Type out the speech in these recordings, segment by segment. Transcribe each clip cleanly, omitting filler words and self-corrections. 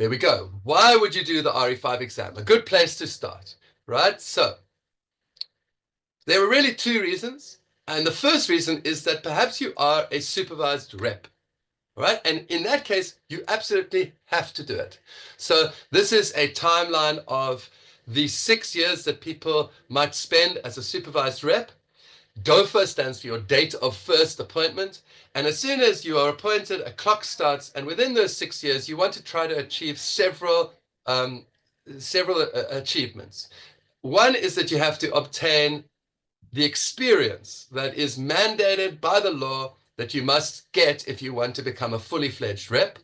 there we go. Why would you do the RE5 exam? A good place to start, right? So there are really two reasons. And the first reason is that perhaps you are a supervised rep, right? And in that case, you absolutely have to do it. So this is a timeline of the 6 years that people might spend as a supervised rep. DOFA stands for your date of first appointment. And as soon as you are appointed, a clock starts. And within those 6 years, you want to try to achieve several achievements. One is that you have to obtain the experience that is mandated by the law that you must get if you want to become a fully fledged rep.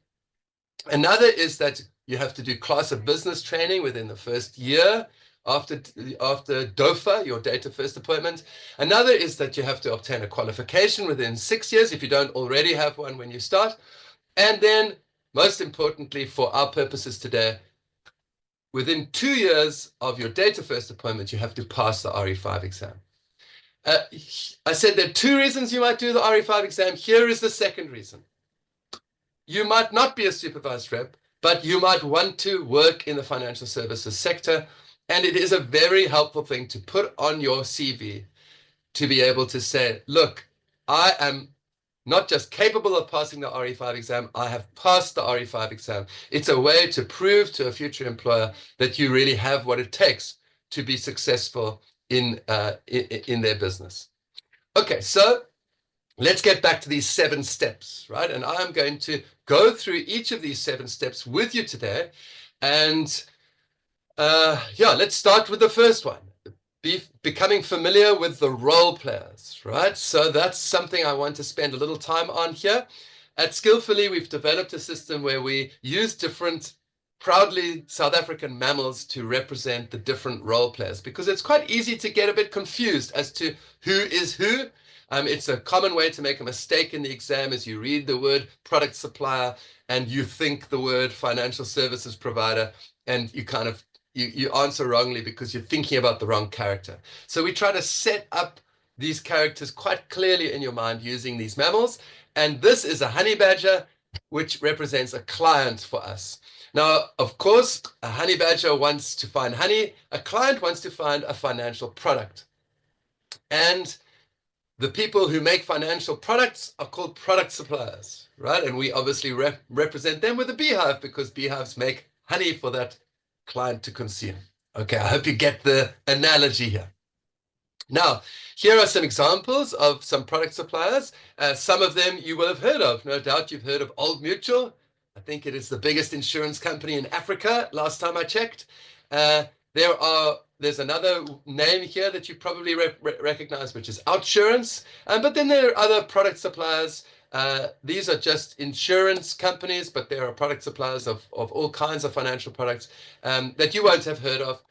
Another is that you have to do class of business training within the first year after DOFA, your date of first appointment. Another is that you have to obtain a qualification within 6 years if you don't already have one when you start. And then, most importantly for our purposes today, within 2 years of your date of first appointment, you have to pass the RE5 exam. I said there are two reasons you might do the RE5 exam. Here is the second reason. You might not be a supervised rep, but you might want to work in the financial services sector. And it is a very helpful thing to put on your CV to be able to say, look, I am not just capable of passing the RE5 exam, I have passed the RE5 exam. It's a way to prove to a future employer that you really have what it takes to be successful in their business. Okay, so let's get back to these 7 steps, right? And I'm going to go through each of these 7 steps with you today. And yeah, let's start with the first one. Becoming familiar with the role players, right? So that's something I want to spend a little time on here. At Skillfully, we've developed a system where we use different proudly South African mammals to represent the different role players, because it's quite easy to get a bit confused as to who is who. It's a common way to make a mistake in the exam as you read the word product supplier and you think the word financial services provider, and you kind of you answer wrongly because you're thinking about the wrong character. So we try to set up these characters quite clearly in your mind using these mammals. And this is a honey badger, which represents a client for us. Now, of course, a honey badger wants to find honey. A client wants to find a financial product. And the people who make financial products are called product suppliers, right? And we obviously represent them with a beehive because beehives make honey for that client to consume. Okay, I hope you get the analogy here. Now, here are some examples of some product suppliers. Some of them you will have heard of. No doubt you've heard of Old Mutual. I think it is the biggest insurance company in Africa, last time I checked. There's another name here that you probably recognize, which is Outsurance. But then there are other product suppliers. These are just insurance companies, but there are product suppliers of all kinds of financial products that you won't have heard of.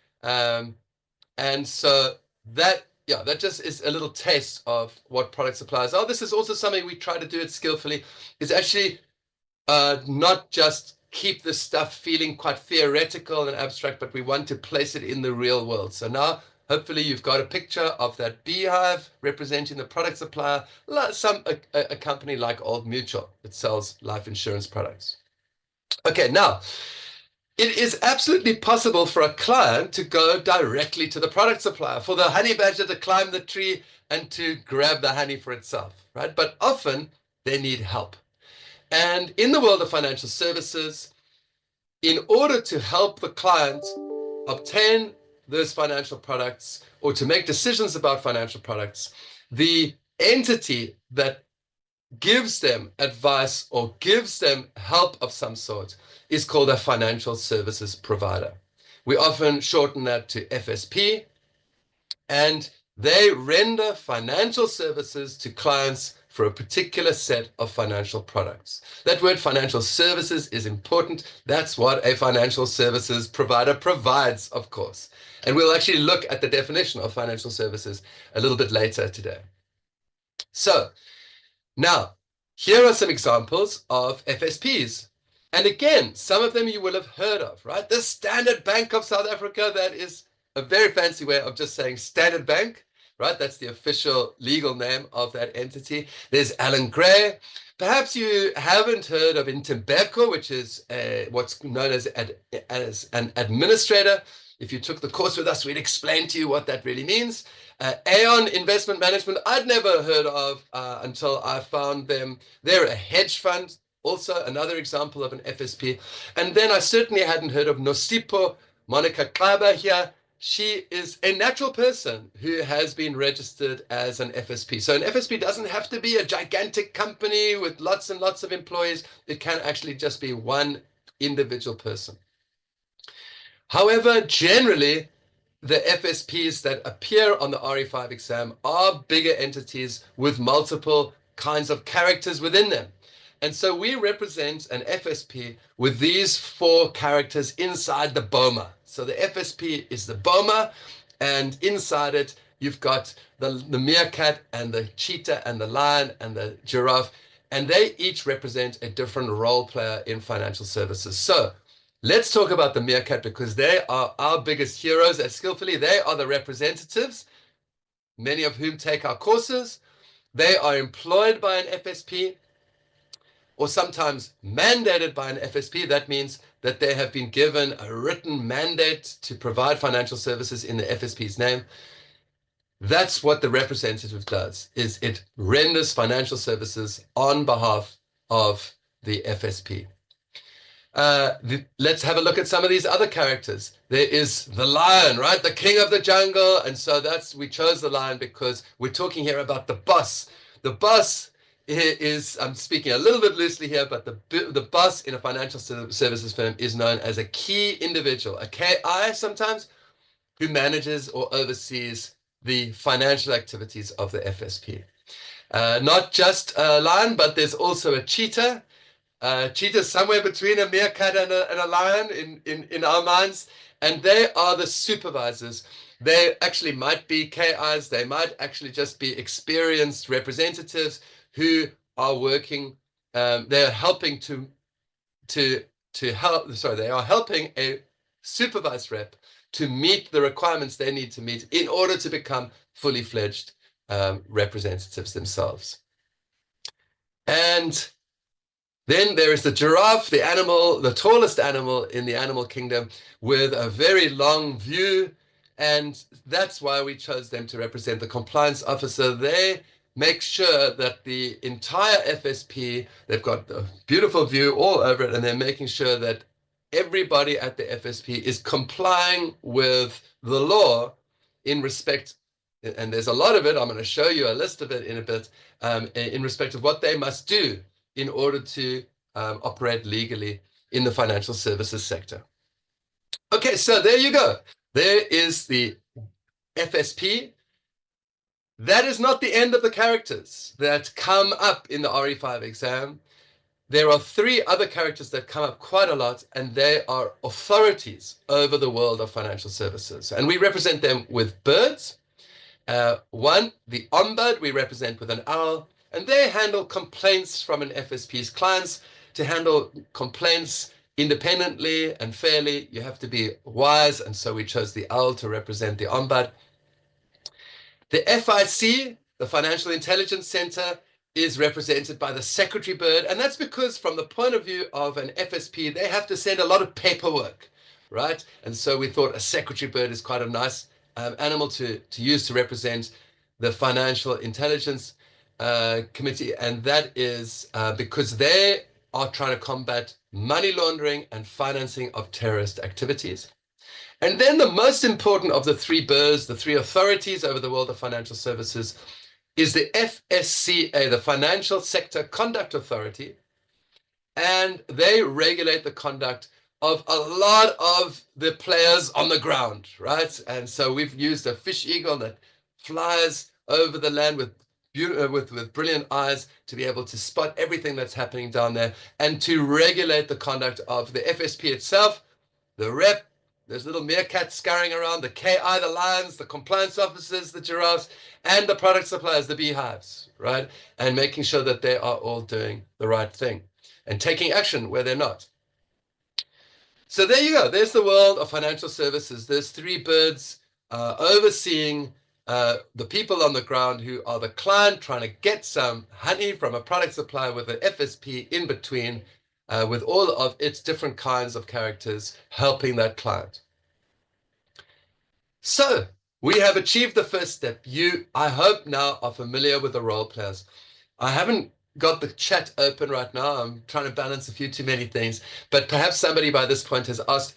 And so that just is a little taste of what product suppliers are. This is also something we try to do it skillfully, is actually not just keep this stuff feeling quite theoretical and abstract, but we want to place it in the real world. So now, hopefully, you've got a picture of that beehive representing the product supplier, a company like Old Mutual that sells life insurance products. Okay, now, it is absolutely possible for a client to go directly to the product supplier, for the honey badger to climb the tree and to grab the honey for itself, right? But often, they need help. And in the world of financial services, in order to help the client obtain those financial products or to make decisions about financial products, the entity that gives them advice or gives them help of some sort is called a financial services provider. We often shorten that to FSP, and they render financial services to clients for a particular set of financial products. That word financial services is important. That's what a financial services provider provides, of course. And we'll actually look at the definition of financial services a little bit later today. So now, here are some examples of FSPs. And again, some of them you will have heard of, right? The Standard Bank of South Africa, that is a very fancy way of just saying Standard Bank. right? That's the official legal name of that entity. There's Alan Gray. Perhaps you haven't heard of Intembeko, which is what's known as an administrator. If you took the course with us, we'd explain to you what that really means. Aon Investment Management, I'd never heard of until I found them. They're a hedge fund, also another example of an FSP. And then I certainly hadn't heard of Nosipo Monica Kaba here. She is a natural person who has been registered as an FSP. So an FSP doesn't have to be a gigantic company with lots and lots of employees. It can actually just be one individual person. However, generally, the FSPs that appear on the RE5 exam are bigger entities with multiple kinds of characters within them. And so we represent an FSP with these 4 characters inside the BOMA. So the FSP is the BOMA, and inside it, you've got the meerkat and the cheetah and the lion and the giraffe, and they each represent a different role player in financial services. So let's talk about the meerkat, because they are our biggest heroes at Skillfully. They are the representatives, many of whom take our courses. They are employed by an FSP, or sometimes mandated by an FSP. That means that they have been given a written mandate to provide financial services in the FSP's name. That's what the representative does, is it renders financial services on behalf of the FSP. Let's have a look at some of these other characters. There is the lion, right? The king of the jungle. And so we chose the lion because we're talking here about the boss. The boss is, I'm speaking a little bit loosely here, but the boss in a financial services firm is known as a key individual, a KI sometimes, who manages or oversees the financial activities of the FSP. Not just a lion, but there's also a cheetah. Cheetah somewhere between a meerkat and a lion in our minds, and they are the supervisors. They actually might be KIs, they might actually just be experienced representatives who are working, they're helping they are helping a supervised rep to meet the requirements they need to meet in order to become fully fledged representatives themselves. And then there is the giraffe, the animal, the tallest animal in the animal kingdom, with a very long view. And that's why we chose them to represent the compliance officer. They make sure that the entire FSP, they've got a beautiful view all over it, and they're making sure that everybody at the FSP is complying with the law in respect, and there's a lot of it, I'm going to show you a list of it in a bit, in respect of what they must do in order to operate legally in the financial services sector. Okay, so there you go. There is the FSP. That is not the end of the characters that come up in the RE5 exam. There are 3 other characters that come up quite a lot, and they are authorities over the world of financial services. And we represent them with birds. One, the ombud, we represent with an owl, and they handle complaints from an FSP's clients. To handle complaints independently and fairly, you have to be wise, and so we chose the owl to represent the ombud. The FIC, the Financial Intelligence Center, is represented by the secretary bird, and that's because from the point of view of an FSP, they have to send a lot of paperwork, right? And so we thought a secretary bird is quite a nice animal to use to represent the Financial Intelligence Committee, and that is because they are trying to combat money laundering and financing of terrorist activities. And then the most important of the 3 birds, the 3 authorities over the world of financial services, is the FSCA, the Financial Sector Conduct Authority, and they regulate the conduct of a lot of the players on the ground, right? And so we've used a fish eagle that flies over the land with brilliant eyes to be able to spot everything that's happening down there and to regulate the conduct of the FSP itself, the rep, there's little meerkats scurrying around, the KI, the lions, the compliance officers, the giraffes, and the product suppliers, the beehives, right? And making sure that they are all doing the right thing and taking action where they're not. So there you go. There's the world of financial services. There's 3 birds overseeing the people on the ground who are the client trying to get some honey from a product supplier with an FSP in between, with all of its different kinds of characters helping that client. So we have achieved the first step. You, I hope now, are familiar with the role players. I haven't got the chat open right now. I'm trying to balance a few too many things, but perhaps somebody by this point has asked,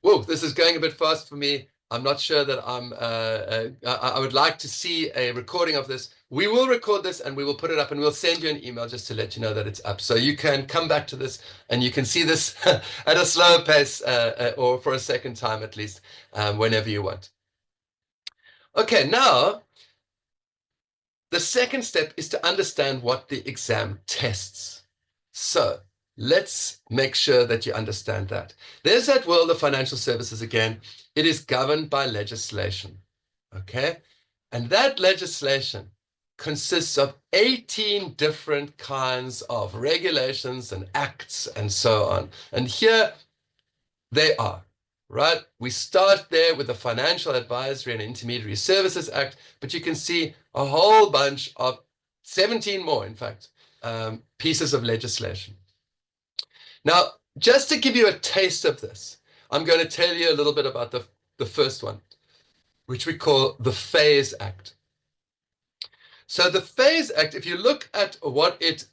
whoa, this is going a bit fast for me. I'm not sure that I would like to see a recording of this. We will record this and we will put it up and we'll send you an email just to let you know that it's up. So you can come back to this and you can see this at a slower pace or for a second time at least, whenever you want. Okay, now the second step is to understand what the exam tests. So let's make sure that you understand that. There's that world of financial services again. It is governed by legislation, okay? And that legislation consists of 18 different kinds of regulations and acts and so on. And here they are, right? We start there with the Financial Advisory and Intermediary Services Act, but you can see a whole bunch of 17 more, in fact, pieces of legislation. Now, just to give you a taste of this, I'm going to tell you a little bit about the first one, which we call the FASE Act. So the FASE Act, if you look at what it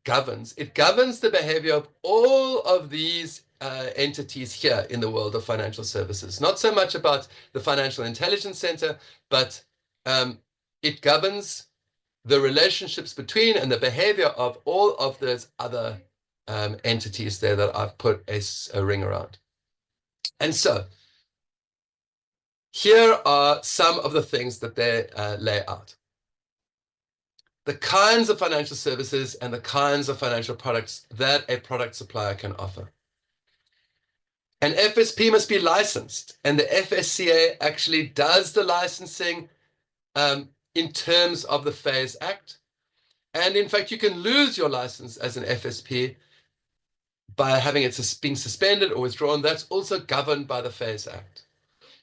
governs the behavior of all of these entities here in the world of financial services. Not so much about the Financial Intelligence Center, but it governs the relationships between and the behavior of all of those other entities there that I've put a ring around. And so here are some of the things that they lay out. The kinds of financial services and the kinds of financial products that a product supplier can offer. An FSP must be licensed, and the FSCA actually does the licensing in terms of the FASE Act. And in fact, you can lose your license as an FSP by having it being suspended or withdrawn. That's also governed by the FASE Act.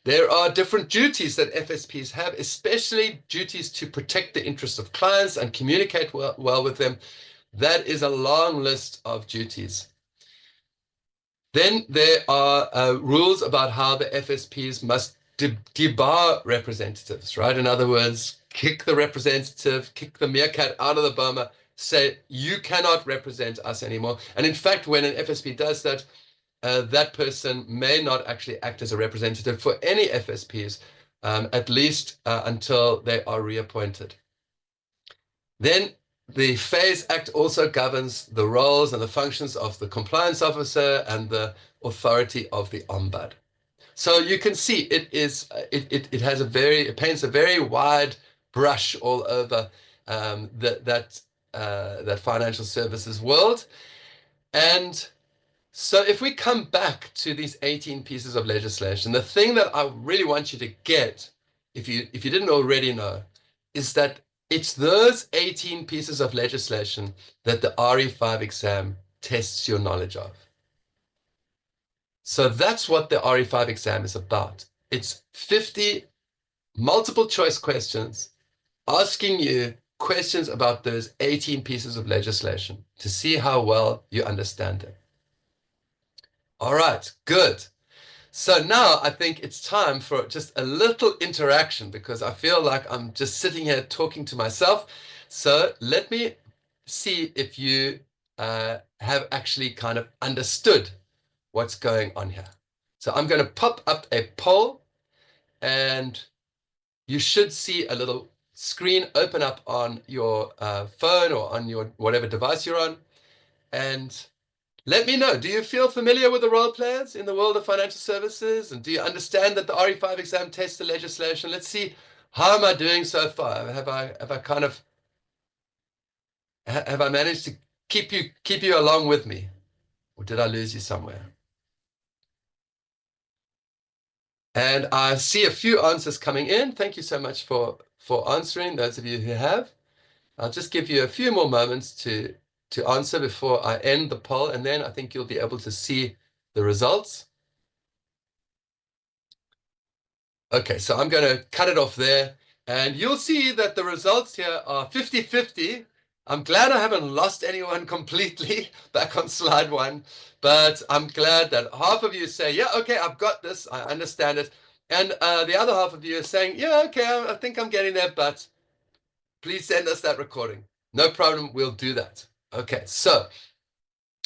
There are different duties that FSPs have, especially duties to protect the interests of clients and communicate well with them. That is a long list of duties. Then there are rules about how the FSPs must debar representatives, right? In other words, kick the representative, kick the meerkat out of the boma, say, you cannot represent us anymore. And in fact, when an FSP does that, that person may not actually act as a representative for any FSPs, at least until they are reappointed. Then the FASE Act also governs the roles and the functions of the compliance officer and the authority of the ombud. So you can see it paints a very wide brush all over that financial services world. And so if we come back to these 18 pieces of legislation, the thing that I really want you to get, if you didn't already know, is that it's those 18 pieces of legislation that the RE5 exam tests your knowledge of. So that's what the RE5 exam is about. It's 50 multiple choice questions asking you questions about those 18 pieces of legislation to see how well you understand them. All right, good. So now I think it's time for just a little interaction because I feel like I'm just sitting here talking to myself. So let me see if you have actually kind of understood what's going on here. So I'm going to pop up a poll and you should see a little screen open up on your phone or on your whatever device you're on. And let me know, do you feel familiar with the role players in the world of financial services? And do you understand that the RE5 exam tests the legislation? Let's see, how am I doing so far? Have I managed to keep you along with me? Or did I lose you somewhere? And I see a few answers coming in. Thank you so much for answering, those of you who have. I'll just give you a few more moments to answer before I end the poll, and then I think you'll be able to see the results. Okay, so I'm going to cut it off there. And you'll see that the results here are 50-50. I'm glad I haven't lost anyone completely back on slide 1, but I'm glad that half of you say, yeah, okay, I've got this, I understand it. And the other half of you are saying, yeah, okay, I think I'm getting there, but please send us that recording. No problem, we'll do that. Okay, so,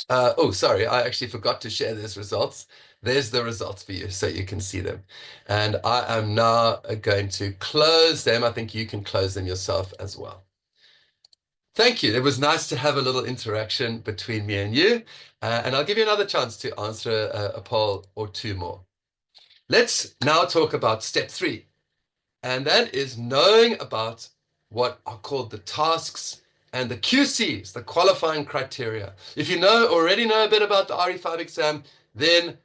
oh, sorry, I actually forgot to share these results. There's the results for you so you can see them. And I am now going to close them. I think you can close them yourself as well. Thank you. It was nice to have a little interaction between me and you. And I'll give you another chance to answer a poll or two more. Let's now talk about step 3. And that is knowing about what are called the tasks and the QCs, the qualifying criteria. If you already know a bit about the RE5 exam, then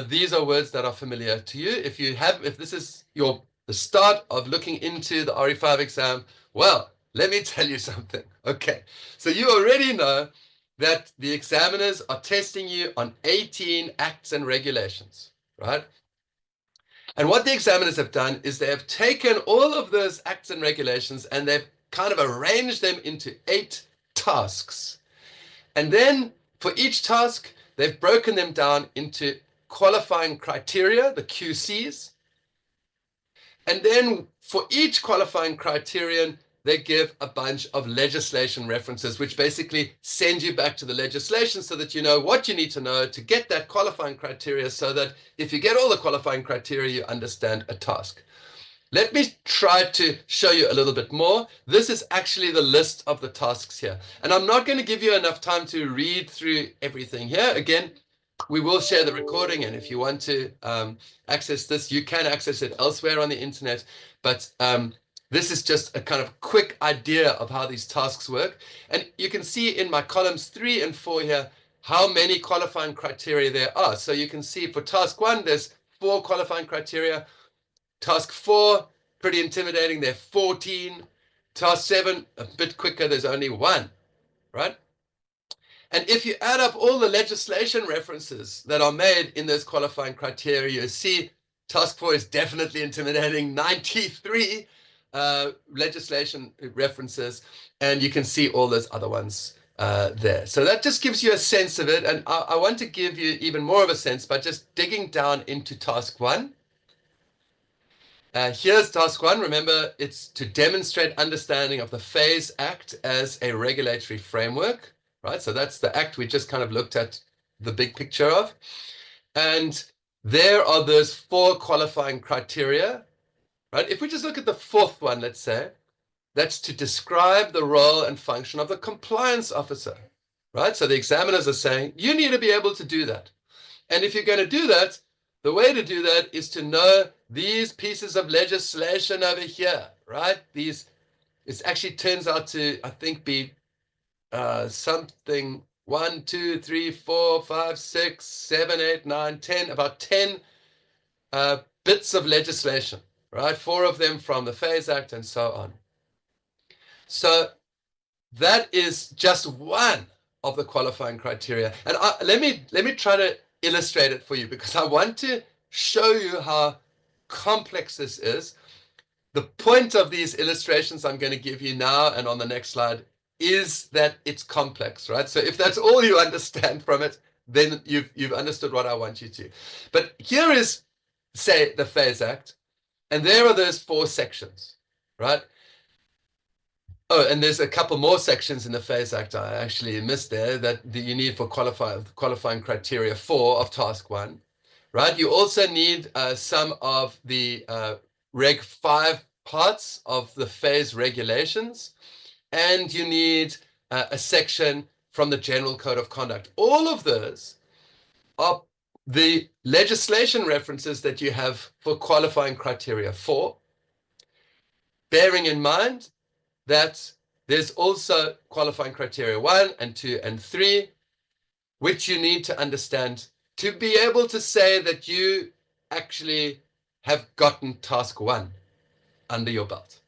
these are words that are familiar to you. If this is the start of looking into the RE5 exam, well, let me tell you something. Okay, so you already know that the examiners are testing you on 18 acts and regulations, right? And what the examiners have done is they have taken all of those acts and regulations and they've kind of arranged them into 8 tasks. And then for each task, they've broken them down into qualifying criteria, the QCs. And then for each qualifying criterion, they give a bunch of legislation references, which basically send you back to the legislation so that you know what you need to know to get that qualifying criteria, so that if you get all the qualifying criteria, you understand a task. Let me try to show you a little bit more. This is actually the list of the tasks here. And I'm not going to give you enough time to read through everything here. Again, we will share the recording, and if you want to access this, you can access it elsewhere on the internet. But this is just a kind of quick idea of how these tasks work. And you can see in my columns 3 and 4 here how many qualifying criteria there are. So you can see for task 1, there's 4 qualifying criteria. Task 4, pretty intimidating, there are 14. Task 7, a bit quicker, there's only 1, right? And if you add up all the legislation references that are made in those qualifying criteria, you see task 4 is definitely intimidating, 93 legislation references, and you can see all those other ones there. So that just gives you a sense of it, and I want to give you even more of a sense by just digging down into task 1. Here's task 1. Remember, it's to demonstrate understanding of the Phase Act as a regulatory framework, right? So that's the act we just kind of looked at the big picture of. And there are those 4 qualifying criteria, right? If we just look at the 4th one, let's say, that's to describe the role and function of the compliance officer, right? So the examiners are saying, you need to be able to do that. And if you're going to do that, the way to do that is to know these pieces of legislation over here, right? It actually turns out to, I think, be something 1, 2, 3, 4, 5, 6, 7, 8, 9, 10, about 10 bits of legislation, right? 4 of them from the Phase Act and so on. So that is just one of the qualifying criteria. And let me try to illustrate it for you, because I want to show you how complex this is. The point of these illustrations I'm going to give you now and on the next slide is that it's complex, right? So if that's all you understand from it, then you've understood what I want you to. But here is, say, the Phase Act, and there are those 4 sections, right? Oh, and there's a couple more sections in the Phase Act I actually missed there that you need for qualifying criteria 4 of task 1, right? You also need some of the Reg 5 parts of the phase regulations, and you need a section from the General Code of Conduct. All of those are the legislation references that you have for qualifying criteria 4, bearing in mind that there's also qualifying criteria 1 and 2 and 3, which you need to understand to be able to say that you actually have gotten task 1 under your belt.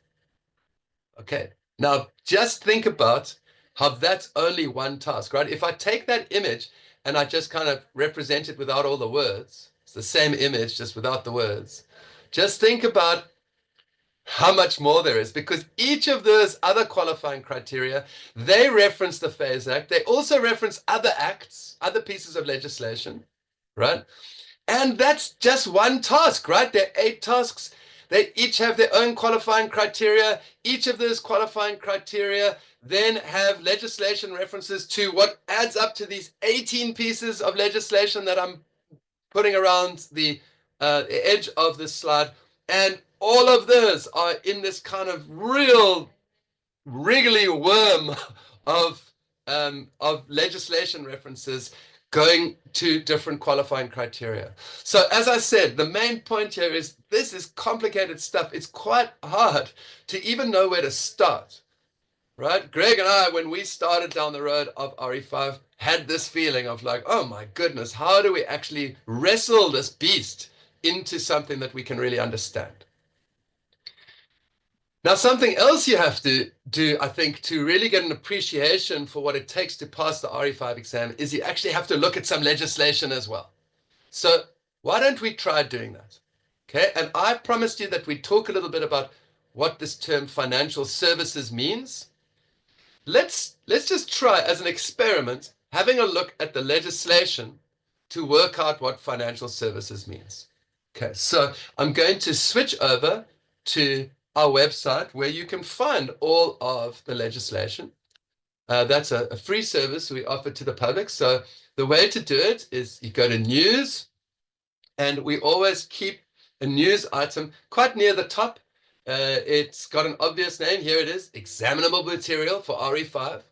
Okay, now just think about how that's only one task, right? If I take that image and I just kind of represent it without all the words, it's the same image just without the words. just think about how much more there is, because each of those other qualifying criteria, they reference the Phase Act. They also reference other acts, other pieces of legislation, right? And that's just one task, right? There are 8 tasks. They each have their own qualifying criteria. Each of those qualifying criteria then have legislation references to what adds up to these 18 pieces of legislation that I'm putting around the edge of this slide. And all of those are in this kind of real wriggly worm of legislation references going to different qualifying criteria. So as I said, the main point here is this is complicated stuff. It's quite hard to even know where to start, right? Greg and I, when we started down the road of RE5, had this feeling of like, oh my goodness, how do we actually wrestle this beast into something that we can really understand? Now, something else you have to do, I think, to really get an appreciation for what it takes to pass the RE5 exam is you actually have to look at some legislation as well. So why don't we try doing that? Okay, and I promised you that we'd talk a little bit about what this term financial services means. Let's just try as an experiment having a look at the legislation to work out what financial services means. Okay, so I'm going to switch over to our website where you can find all of the legislation. That's a free service we offer to the public. So the way to do it is you go to news, and we always keep a news item quite near the top. It's got an obvious name. Here it is, examinable material for RE5.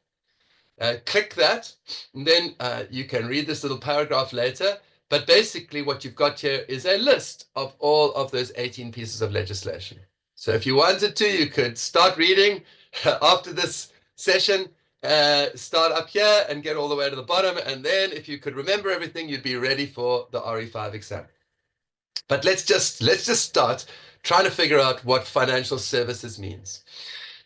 Click that, and then you can read this little paragraph later. But basically what you've got here is a list of all of those 18 pieces of legislation. So if you wanted to, you could start reading after this session, start up here and get all the way to the bottom. And then if you could remember everything, you'd be ready for the RE5 exam. But let's just start trying to figure out what financial services means.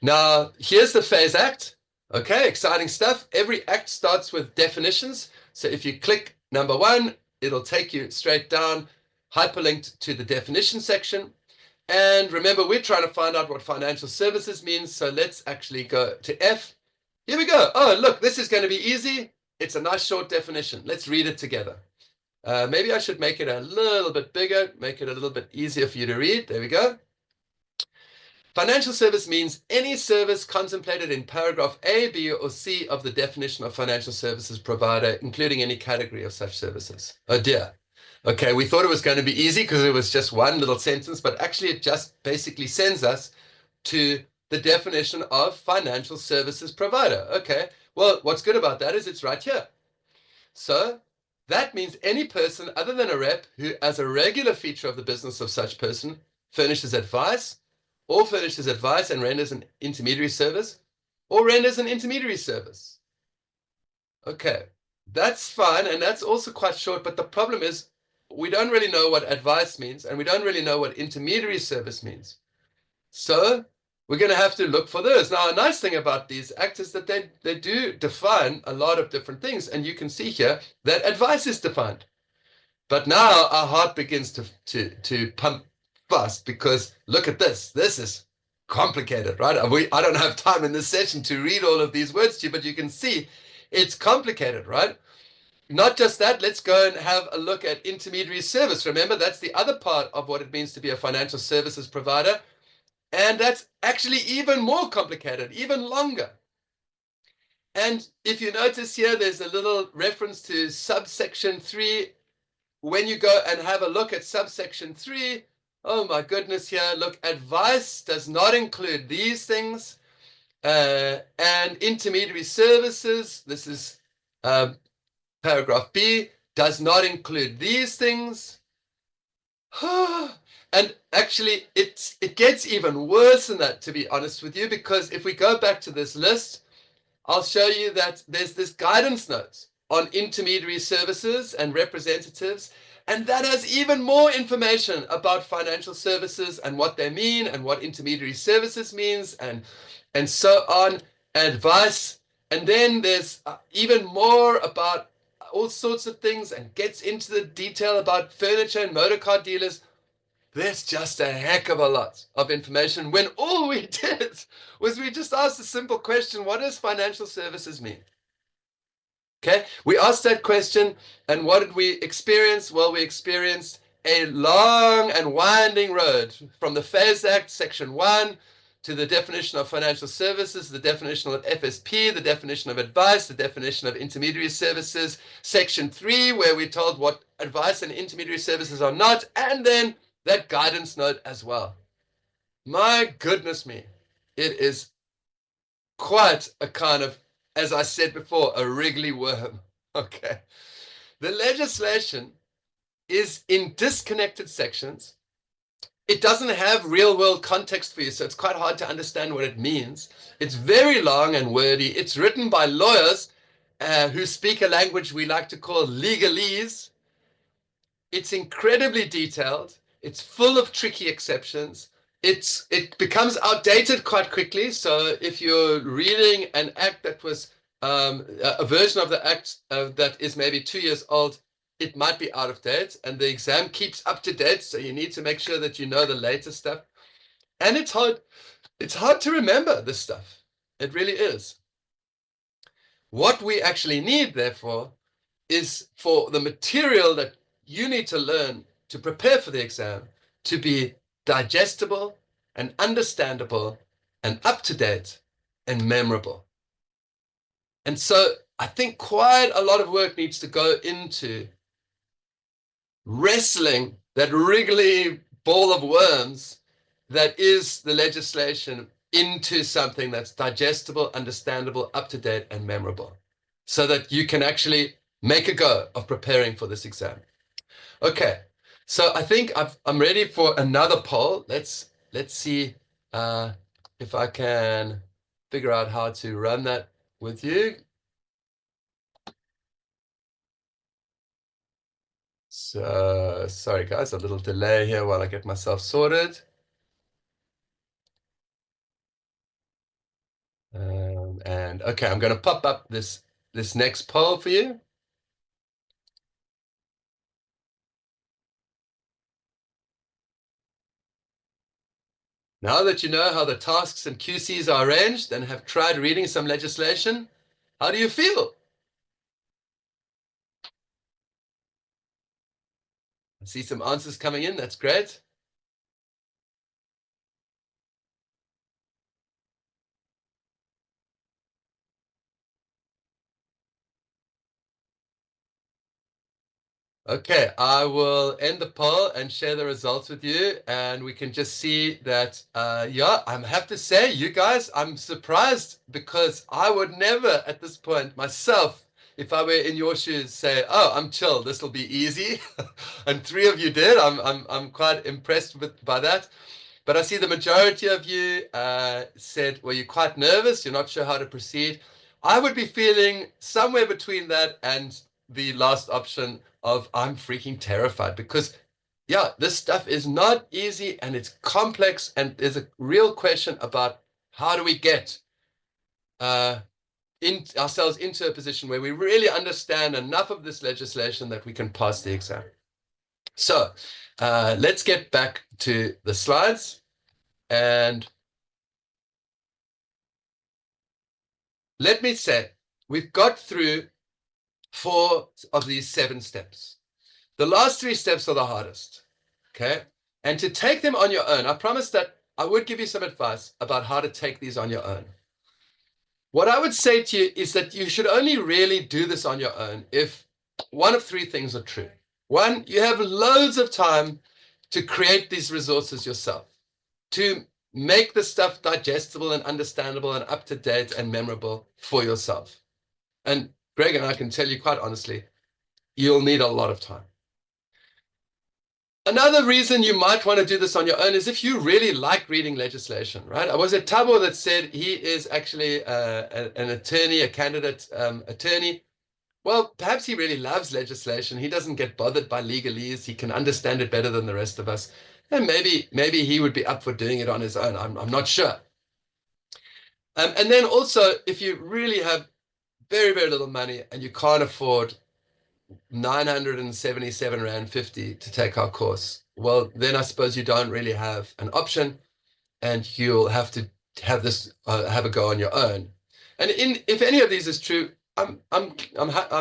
Now, here's the Phase Act. Okay, exciting stuff. Every act starts with definitions. So if you click number 1, it'll take you straight down, hyperlinked to the definition section. And remember, we're trying to find out what financial services means. So let's actually go to F. Here we go. Oh, look, this is going to be easy. It's a nice short definition. Let's read it together. Maybe I should make it a little bit bigger, make it a little bit easier for you to read. There we go. Financial service means any service contemplated in paragraph A, B, or C of the definition of financial services provider, including any category of such services. Oh dear. Okay, we thought it was going to be easy because it was just one little sentence, but actually it just basically sends us to the definition of financial services provider. Okay, well, what's good about that is it's right here. So that means any person other than a rep who, as a regular feature of the business of such person, furnishes advice, or furnishes advice and renders an intermediary service, or renders an intermediary service. Okay, that's fine, and that's also quite short, but the problem is we don't really know what advice means, and we don't really know what intermediary service means. So we're going to have to look for those. Now, a nice thing about these acts is that they do define a lot of different things, and you can see here that advice is defined. But now our heart begins to pump fast, because look at this. This is complicated, right? I don't have time in this session to read all of these words to you, but you can see it's complicated, right? Not just that, let's go and have a look at intermediary service. Remember, that's the other part of what it means to be a financial services provider. And that's actually even more complicated, even longer. And if you notice here, there's a little reference to subsection 3. When you go and have a look at subsection 3, oh my goodness, here, look, advice does not include these things. And intermediary services, this is paragraph B, does not include these things. And actually, it gets even worse than that, to be honest with you, because if we go back to this list, I'll show you that there's this guidance note on intermediary services and representatives, and that has even more information about financial services and what they mean and what intermediary services means and so on, advice. And then there's even more about all sorts of things and gets into the detail about furniture and motor car dealers. there's just a heck of a lot of information when all we did was we just asked a simple question: what does financial services mean? Okay, we asked that question, and what did we experience? Well, we experienced a long and winding road from the FASE Act, Section 1, to the definition of financial services, the definition of FSP, the definition of advice, the definition of intermediary services, Section 3, where we're told what advice and intermediary services are not, and then that guidance note as well. My goodness me, it is quite a kind of, as I said before, a wriggly worm. Okay. The legislation is in disconnected sections. It doesn't have real world context for you, so it's quite hard to understand what it means. It's very long and wordy. It's written by lawyers who speak a language we like to call legalese. It's incredibly detailed. It's full of tricky exceptions. It becomes outdated quite quickly. So if you're reading an act that was a version of the act that is maybe 2 years old, it might be out of date, and the exam keeps up to date. So you need to make sure that you know the latest stuff. And it's hard to remember this stuff. It really is. What we actually need, therefore, is for the material that you need to learn to prepare for the exam to be digestible and understandable and up to date and memorable. And so I think quite a lot of work needs to go into wrestling that wriggly ball of worms that is the legislation into something that's digestible, understandable, up to date, and memorable, so that you can actually make a go of preparing for this exam. Okay, so I think I'm ready for another poll. Let's see if I can figure out how to run that with you. So sorry guys, a little delay here while I get myself sorted. And okay, I'm going to pop up this next poll for you. Now that you know how the tasks and QCs are arranged and have tried reading some legislation, how do you feel? I see some answers coming in. That's great. Okay, I will end the poll and share the results with you, and we can just see that, yeah, I have to say, you guys, I'm surprised, because I would never at this point myself, if I were in your shoes, say, oh, I'm chill, this will be easy. And 3 of you did. I'm quite impressed by that. But I see the majority of you said, well, you're quite nervous, you're not sure how to proceed. I would be feeling somewhere between that and the last option of I'm freaking terrified, because yeah, this stuff is not easy and it's complex, and there's a real question about how do we get ourselves into a position where we really understand enough of this legislation that we can pass the exam. So let's get back to the slides. And let me say, we've got through 4 of these 7 steps. The last 3 steps are the hardest, okay? And to take them on your own, I promise that I would give you some advice about how to take these on your own. What I would say to you is that you should only really do this on your own if one of 3 things are true. 1, you have loads of time to create these resources yourself, to make the stuff digestible and understandable and up to date and memorable for yourself. And Greg and I can tell you quite honestly, you'll need a lot of time. Another reason you might want to do this on your own is if you really like reading legislation, right? I was at Tabo that said he is actually an attorney, a candidate attorney. Well, perhaps he really loves legislation. He doesn't get bothered by legalese. He can understand it better than the rest of us. And maybe he would be up for doing it on his own. I'm not sure. And then also, if you really have very, very little money and you can't afford 977 Rand 50 to take our course. Well, then I suppose you don't really have an option, and you'll have to have this have a go on your own. And if any of these is true, I'm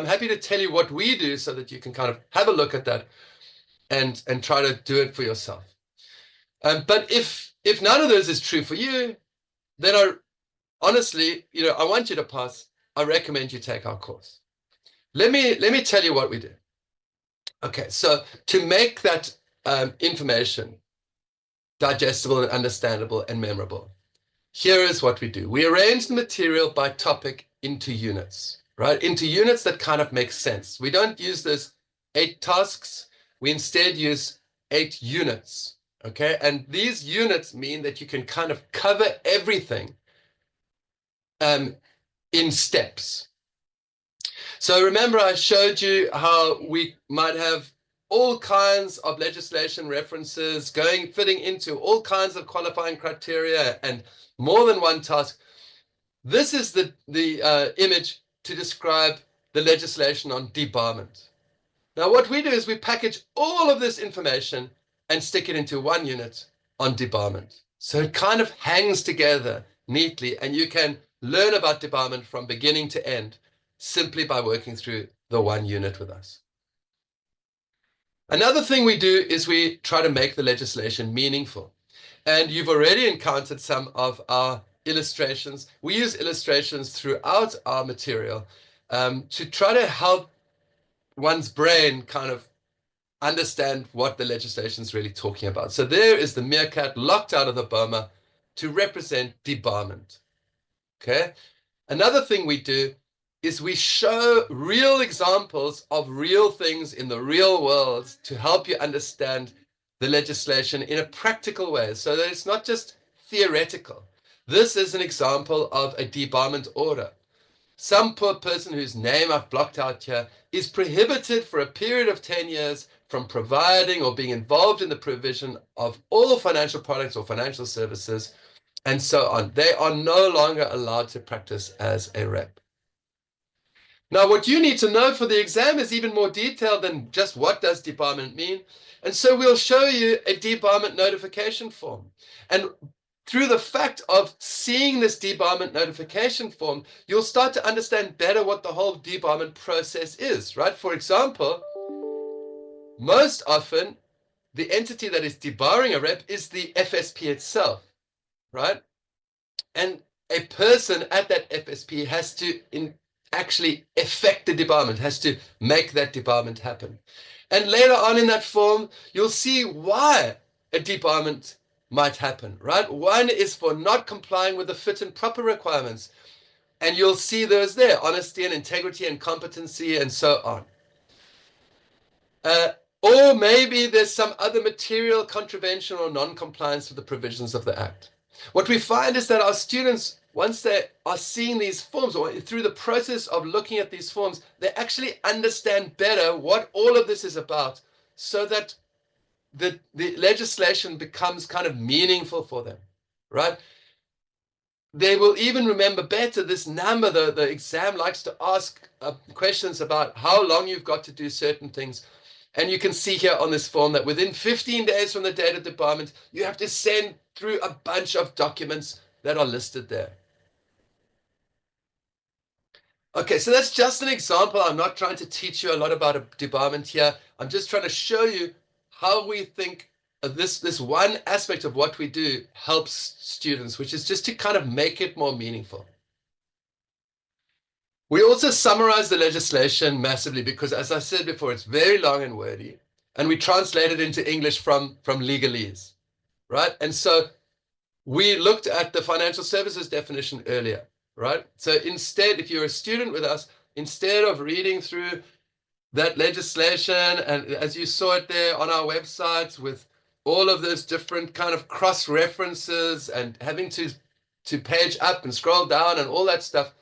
happy to tell you what we do so that you can kind of have a look at that and try to do it for yourself. But if none of those is true for you, then honestly, I want you to pass. I recommend you take our course. Let me tell you what we do. Okay, so to make that information digestible and understandable and memorable, here is what we do. We arrange the material by topic into units, right? Into units that kind of make sense. We don't use those 8 tasks. We instead use 8 units, okay? And these units mean that you can kind of cover everything in steps. So remember, I showed you how we might have all kinds of legislation references fitting into all kinds of qualifying criteria and more than one task. This is the image to describe the legislation on debarment. Now, what we do is we package all of this information and stick it into one unit on debarment. So it kind of hangs together neatly, and you can learn about debarment from beginning to end simply by working through the one unit with us. Another thing we do is we try to make the legislation meaningful. And you've already encountered some of our illustrations. We use illustrations throughout our material to try to help one's brain kind of understand what the legislation is really talking about. So there is the meerkat locked out of the boma to represent debarment. Okay. Another thing we do is we show real examples of real things in the real world to help you understand the legislation in a practical way, so that it's not just theoretical. This is an example of a debarment order. Some poor person whose name I've blocked out here is prohibited for a period of 10 years from providing or being involved in the provision of all financial products or financial services, and so on. They are no longer allowed to practice as a rep. Now, what you need to know for the exam is even more detailed than just what does debarment mean. And so we'll show you a debarment notification form. And through the fact of seeing this debarment notification form, you'll start to understand better what the whole debarment process is, right? For example, most often, the entity that is debarring a rep is the FSP itself, right? And a person at that FSP has to actually effect the debarment, has to make that debarment happen. And later on in that form, you'll see why a debarment might happen, right? One is for not complying with the fit and proper requirements. And you'll see those there, honesty and integrity and competency and so on. Or maybe there's some other material contravention or non-compliance with the provisions of the Act. What we find is that our students, once they are seeing these forms or through the process of looking at these forms, they actually understand better what all of this is about, so that the legislation becomes kind of meaningful for them, right? They will even remember better this number. The exam likes to ask questions about how long you've got to do certain things. And you can see here on this form that within 15 days from the date of debarment, you have to send through a bunch of documents that are listed there. Okay, so that's just an example. I'm not trying to teach you a lot about a debarment here. I'm just trying to show you how we think this one aspect of what we do helps students, which is just to kind of make it more meaningful. We also summarize the legislation massively because, as I said before, it's very long and wordy, and we translate it into English from legalese, right? And so we looked at the financial services definition earlier, right? So instead, if you're a student with us, instead of reading through that legislation, and as you saw it there on our website with all of those different kind of cross references and having to page up and scroll down and all that stuff,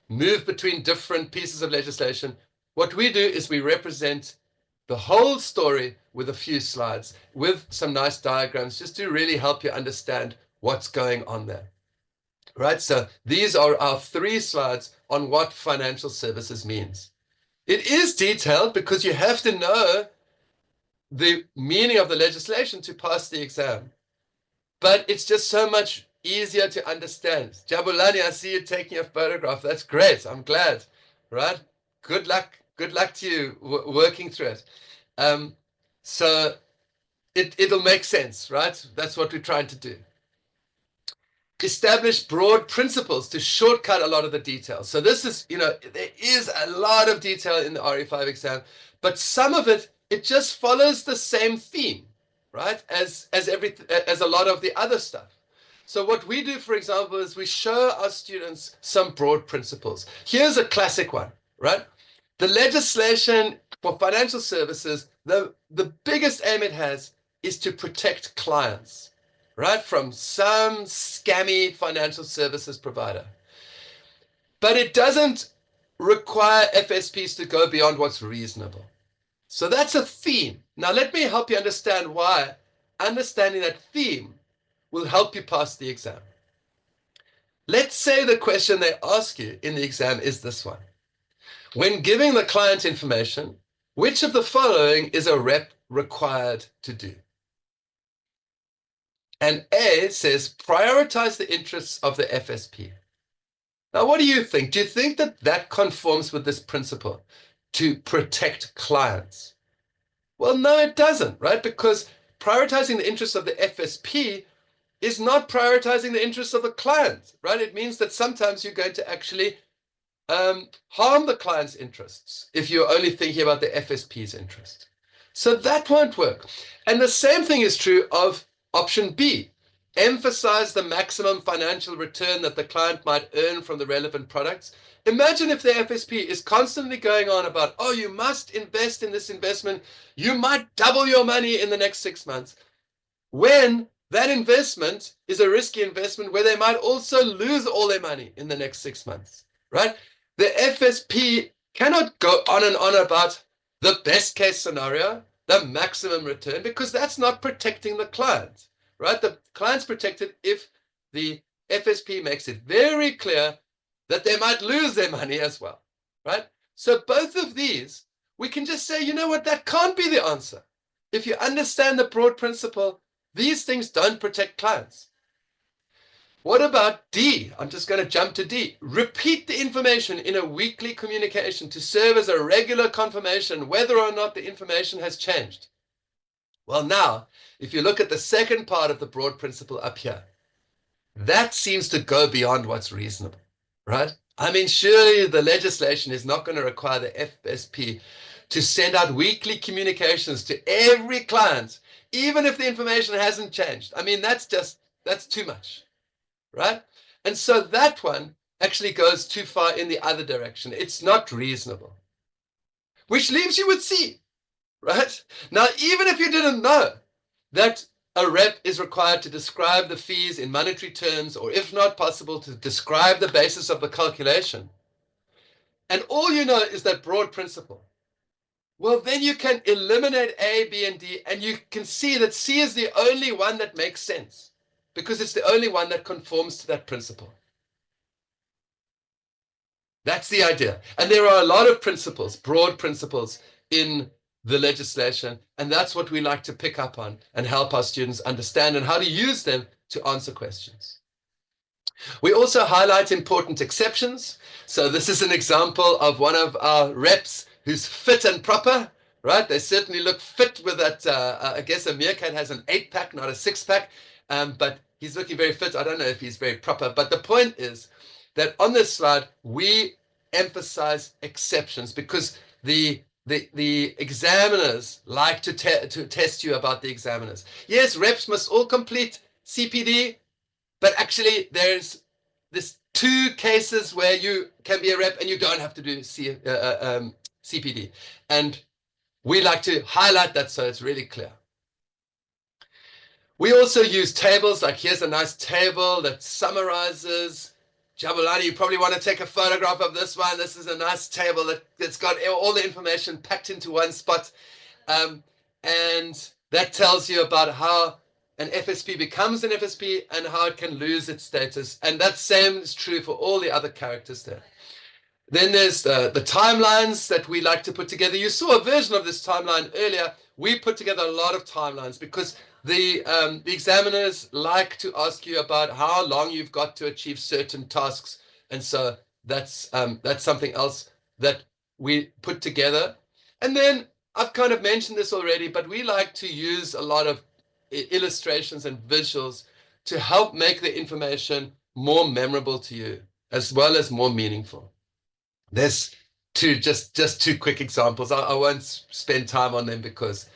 move between different pieces of legislation, what we do is we represent the whole story with a few slides, with some nice diagrams, just to really help you understand what's going on there. Right? So these are our 3 slides on what financial services means. It is detailed because you have to know the meaning of the legislation to pass the exam. But it's just so much easier to understand. Jabulani, I see you taking a photograph. That's great. I'm glad. Right? Good luck. Good luck to you working through it. So it'll make sense, right? That's what we're trying to do. Establish broad principles to shortcut a lot of the details. So this is, there is a lot of detail in the RE5 exam, but some of it just follows the same theme, right? As a lot of the other stuff. So what we do, for example, is we show our students some broad principles. Here's a classic one, right? The legislation for financial services, the biggest aim it has is to protect clients, right, from some scammy financial services provider. But it doesn't require FSPs to go beyond what's reasonable. So that's a theme. Now, let me help you understand why understanding that theme will help you pass the exam. Let's say the question they ask you in the exam is this one. When giving the client information, which of the following is a rep required to do? And A says prioritize the interests of the FSP. Now, what do you think? Do you think that that conforms with this principle to protect clients? Well, no, it doesn't, right? Because prioritizing the interests of the FSP is not prioritizing the interests of the client, right? It means that sometimes you're going to actually harm the client's interests if you're only thinking about the FSP's interest. So that won't work. And the same thing is true of option B. Emphasize the maximum financial return that the client might earn from the relevant products. Imagine if the FSP is constantly going on about, oh, you must invest in this investment. You might double your money in the next 6 months. When that investment is a risky investment where they might also lose all their money in the next 6 months, right? The FSP cannot go on and on about the best case scenario, the maximum return, because that's not protecting the client, right? The client's protected if the FSP makes it very clear that they might lose their money as well, right? So both of these, we can just say, you know what, that can't be the answer. If you understand the broad principle, these things don't protect clients. What about D? I'm just going to jump to D. Repeat the information in a weekly communication to serve as a regular confirmation whether or not the information has changed. Well, now, if you look at the second part of the broad principle up here, that seems to go beyond what's reasonable, right? I mean, surely the legislation is not going to require the FSP to send out weekly communications to every client, even if the information hasn't changed. I mean, that's too much, right? And so that one actually goes too far in the other direction. It's not reasonable, which leaves you with C, right? Now, even if you didn't know that a rep is required to describe the fees in monetary terms, or if not possible, to describe the basis of the calculation, and all you know is that broad principle, well, then you can eliminate A, B, and D, and you can see that C is the only one that makes sense because it's the only one that conforms to that principle. That's the idea. And there are a lot of principles, broad principles in the legislation, and that's what we like to pick up on and help our students understand and how to use them to answer questions. We also highlight important exceptions. So this is an example of one of our reps who's fit and proper, right? They certainly look fit with that. I guess a meerkat has an 8-pack, not a 6-pack, but he's looking very fit. I don't know if he's very proper, but the point is that on this slide, we emphasize exceptions because the examiners like to test you about the examiners. Yes, reps must all complete CPD, but actually there's this 2 cases where you can be a rep and you don't have to do CPD. And we like to highlight that so it's really clear. We also use tables, like here's a nice table that summarizes. Jabulani, you probably want to take a photograph of this one. This is a nice table that's got all the information packed into one spot. And that tells you about how an FSP becomes an FSP and how it can lose its status. And that same is true for all the other characters there. Then there's the timelines that we like to put together. You saw a version of this timeline earlier. We put together a lot of timelines because the examiners like to ask you about how long you've got to achieve certain tasks, and so that's something else that we put together. And then I've kind of mentioned this already, but we like to use a lot of illustrations and visuals to help make the information more memorable to you as well as more meaningful. There's just two quick examples. I won't spend time on them because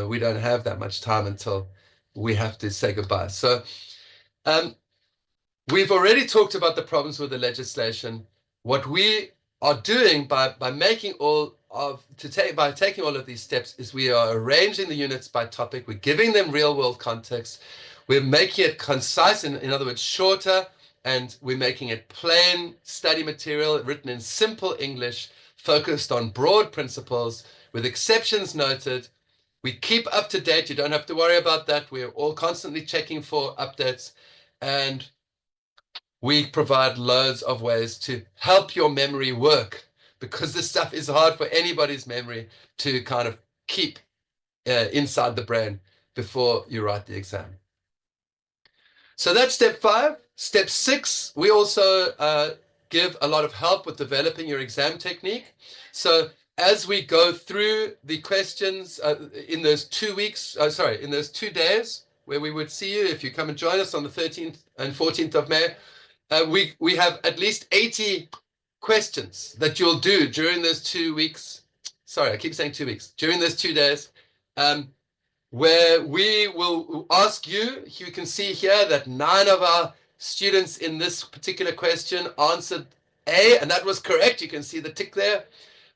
we don't have that much time until we have to say goodbye. So um, we've already talked about the problems with the legislation. What we are doing by taking all of these steps is we are arranging the units by topic. We're giving them real world context. We're making it concise, in other words, shorter, and we're making it plain study material written in simple English, focused on broad principles with exceptions noted. We keep up to date. You don't have to worry about that. We're all constantly checking for updates, and we provide loads of ways to help your memory work, because this stuff is hard for anybody's memory to kind of keep inside the brain before you write the exam. So that's step 5. Step 6, we also give a lot of help with developing your exam technique. So as we go through the questions in those 2 weeks, in those 2 days where we would see you, if you come and join us on the 13th and 14th of May, we have at least 80 questions that you'll do during those 2 weeks. Sorry, I keep saying 2 weeks. During those 2 days, where we will ask you. You can see here that 9 of our students in this particular question answered A, and that was correct. You can see the tick there.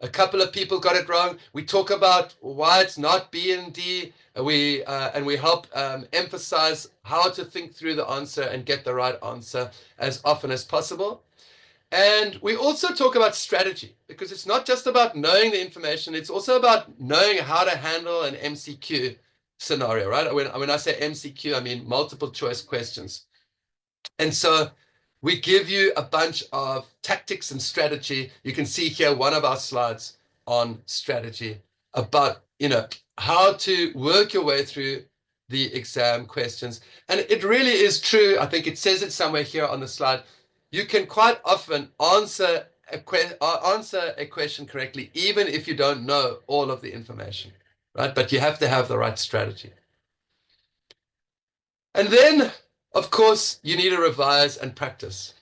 A couple of people got it wrong. We talk about why it's not B and D. And we help emphasize how to think through the answer and get the right answer as often as possible. And we also talk about strategy, because it's not just about knowing the information, it's also about knowing how to handle an MCQ scenario, right? When I say MCQ, I mean multiple choice questions. And so we give you a bunch of tactics and strategy. You can see here one of our slides on strategy about, how to work your way through the exam questions. And it really is true. I think it says it somewhere here on the slide. You can quite often answer a question correctly, even if you don't know all of the information, right? But you have to have the right strategy. And then, of course, you need to revise and practice.